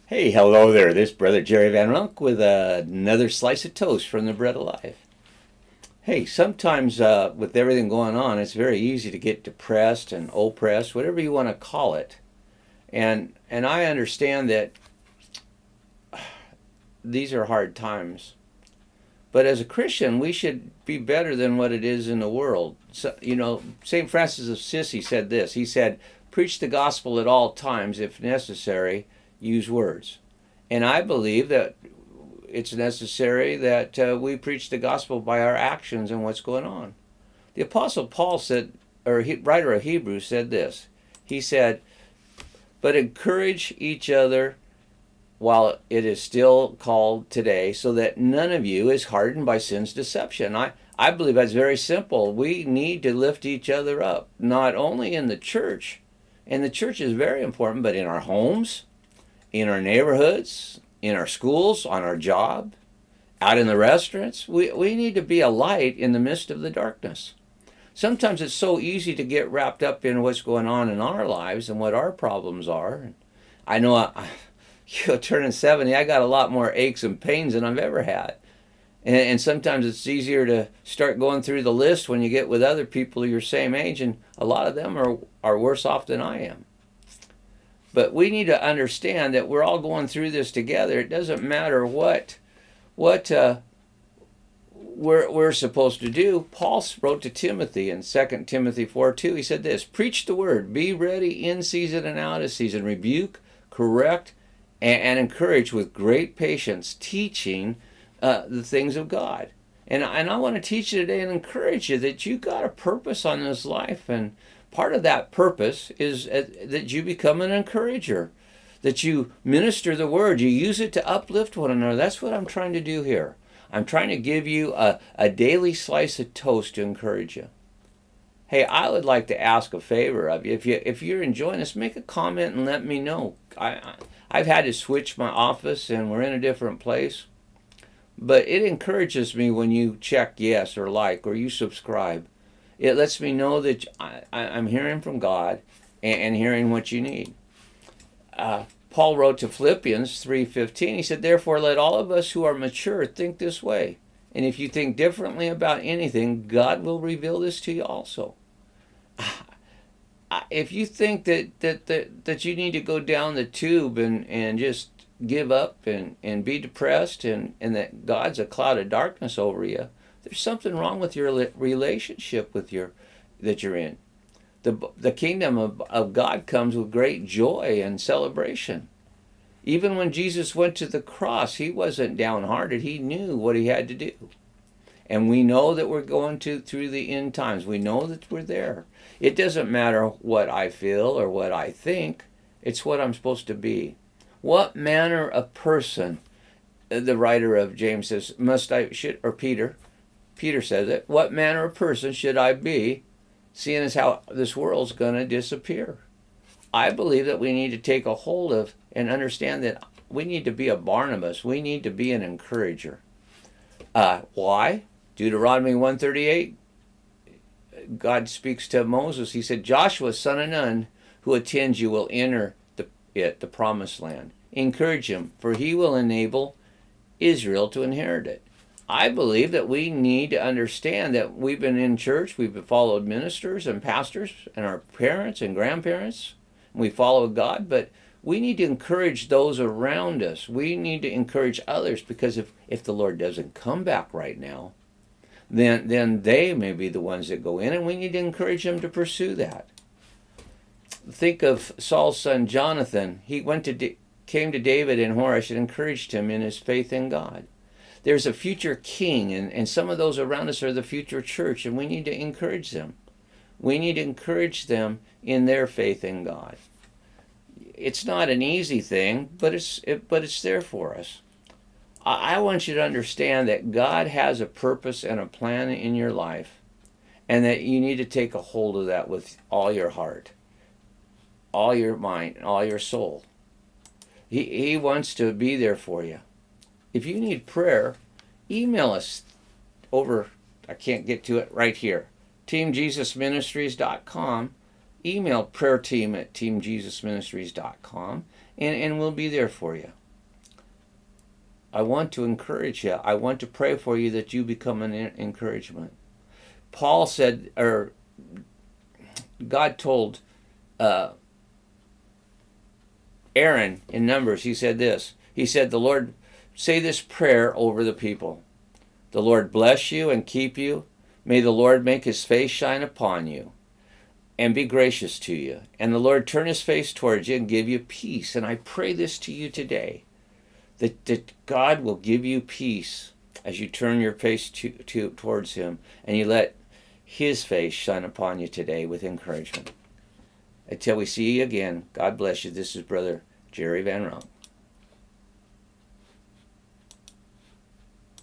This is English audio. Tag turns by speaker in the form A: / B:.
A: Hey, hello there. This is Brother Jerry Van Runk with another slice of toast from the Bread of Life. Hey, sometimes with everything going on, it's very easy to get depressed and oppressed, whatever you want to call it. And I understand that these are hard times. But as a Christian, we should be better than what it is in the world. So, St. Francis of Assisi said this. He said, "Preach the gospel at all times, if necessary, use words." And I believe that it's necessary that we preach the gospel by our actions and what's going on. The Apostle Paul said, or writer of Hebrews said this. He said, "But encourage each other while it is still called today, so that none of you is hardened by sin's deception." I believe that's very simple. We need to lift each other up, not only in the church, and the church is very important, but in our homes, in our neighborhoods, in our schools, on our job, out in the restaurants. We need to be a light in the midst of the darkness. Sometimes it's so easy to get wrapped up in what's going on in our lives and what our problems are. I know turning 70, I got a lot more aches and pains than I've ever had. And sometimes it's easier to start going through the list when you get with other people your same age, and a lot of them are worse off than I am. But we need to understand that we're all going through this together. It doesn't matter what we're supposed to do. Paul wrote to Timothy in 2 Timothy 4:2. He said this, "Preach the word, be ready in season and out of season, rebuke, correct, and encourage with great patience, teaching the things of God." And I want to teach you today and encourage you that you got a purpose on this life, and part of that purpose is that you become an encourager, that you minister the word, you use it to uplift one another. That's what I'm trying to do here. I'm trying to give you a daily slice of toast to encourage you. Hey, I would like to ask a favor of you. If you're enjoying this, make a comment and let me know. I've had to switch my office and we're in a different place. But it encourages me when you check yes or like or you subscribe. It lets me know that I'm hearing from God and hearing what you need. Paul wrote to Philippians 3:15. He said, "Therefore let all of us who are mature think this way. And if you think differently about anything, God will reveal this to you also." If you think that you need to go down the tube and just give up and be depressed and that God's a cloud of darkness over you, there's something wrong with your relationship that you're in. The kingdom of God comes with great joy and celebration. Even when Jesus went to the cross, he wasn't downhearted. He knew what he had to do. And we know that we're going through the end times. We know that we're there. It doesn't matter what I feel or what I think. It's what I'm supposed to be. What manner of person, the writer of James says, Peter says it, what manner of person should I be, seeing as how this world's going to disappear? I believe that we need to take a hold of and understand that we need to be a Barnabas. We need to be an encourager. Why? Deuteronomy 1:38, God speaks to Moses. He said, "Joshua, son of Nun, who attends you will enter the promised land. Encourage him, for he will enable Israel to inherit it." I believe that we need to understand that we've been in church, we've followed ministers and pastors and our parents and grandparents, and we follow God, but we need to encourage those around us. We need to encourage others, because if the Lord doesn't come back right now, then they may be the ones that go in, and we need to encourage them to pursue that. Think of Saul's son Jonathan. He came to David in Horesh and encouraged him in his faith in God. There's a future king, and some of those around us are the future church, and we need to encourage them. We need to encourage them in their faith in God. It's not an easy thing, but it's there for us. I want you to understand that God has a purpose and a plan in your life, and that you need to take a hold of that with all your heart, all your mind, all your soul. He wants to be there for you. If you need prayer, email us over, I can't get to it right here, teamjesusministries.com. email prayerteam@teamjesusministries.com, and we'll be there for you. I want to encourage you. I want to pray for you that you become an encouragement. Paul said, or God told Aaron in Numbers, he said this. He said, the Lord, say this prayer over the people. The Lord bless you and keep you. May the Lord make his face shine upon you and be gracious to you. And the Lord turn his face towards you and give you peace. And I pray this to you today, that God will give you peace as you turn your face towards him and you let his face shine upon you today with encouragement. Until we see you again, God bless you. This is Brother Jerry Van Ronk.